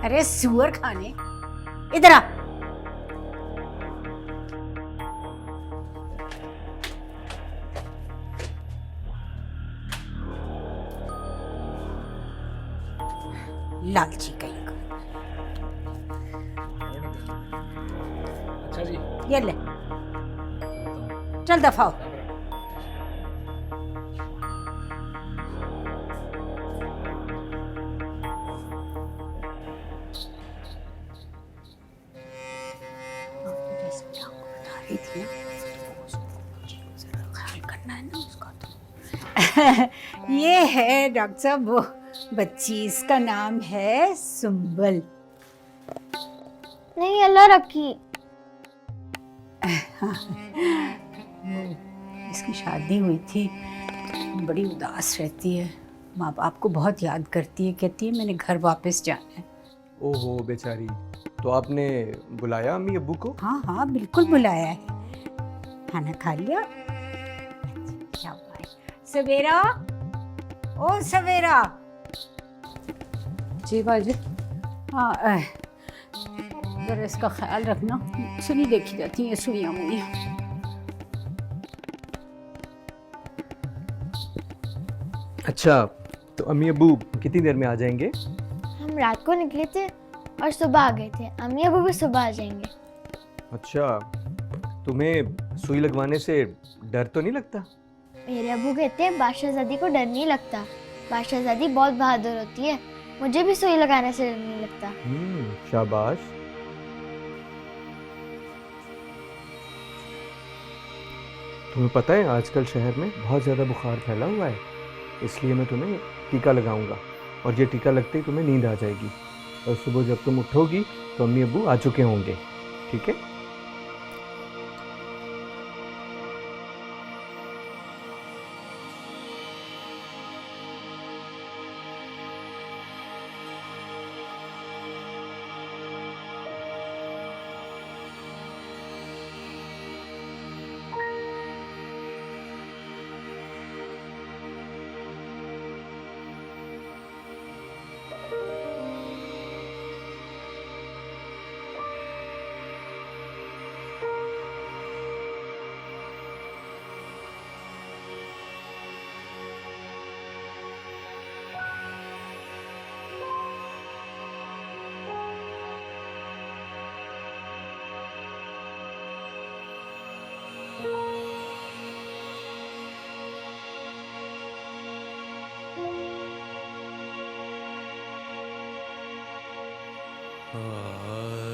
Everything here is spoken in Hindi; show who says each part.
Speaker 1: अरे सुअर खाने, इधर आ। लालची कहीं का।
Speaker 2: अच्छा जी,
Speaker 1: ये ले, चल दफा हो। जैसे आपको बता रही थी ना, तो जरा ख्याल करना है ना उसका तो। ये है डॉक्टर साहब वो बच्ची, इसका नाम है सुंबल।
Speaker 3: नहीं, अल्लाह रखी।
Speaker 1: वो इसकी शादी हुई थी, बड़ी उदास रहती है, माँ बाप को बहुत याद करती है, कहती है मैंने घर वापस जाना है।
Speaker 2: ओहो बेचारी। तो आपने बुलाया अम्मी अब्बू को?
Speaker 1: हाँ हाँ बिल्कुल बुलाया है। खाना खा लिया? शाबाश। सवेरा, ओ सवेरा।
Speaker 4: जी बाजी।
Speaker 1: हाँ जरा इसका ख्याल रखना, सुनी देखी जाती है सुइयाँ मुइयाँ।
Speaker 2: अच्छा, तो अम्मी अब्बू कितनी देर में आ जाएंगे?
Speaker 3: हम रात को निकले थे और सुबह आ गए थे। अम्मी अबू भी सुबह आ जाएंगे।
Speaker 2: अच्छा, तुम्हें सुई लगवाने से डर तो नहीं लगता?
Speaker 3: मेरे अबू कहते हैं बादशाहजादी को डर नहीं लगता, बादशाहजादी बहुत बहादुर होती है। मुझे भी सुई लगाने से डर नहीं लगता।
Speaker 2: शाबाश। तुम्हें पता है आजकल शहर में बहुत ज़्यादा बुखार फैला हुआ है, इसलिए मैं तुम्हें टीका लगाऊंगा और ये टीका लगते ही तुम्हें नींद आ जाएगी और सुबह जब तुम उठोगी तो अम्मी अब्बू आ चुके होंगे, ठीक है?
Speaker 5: Ah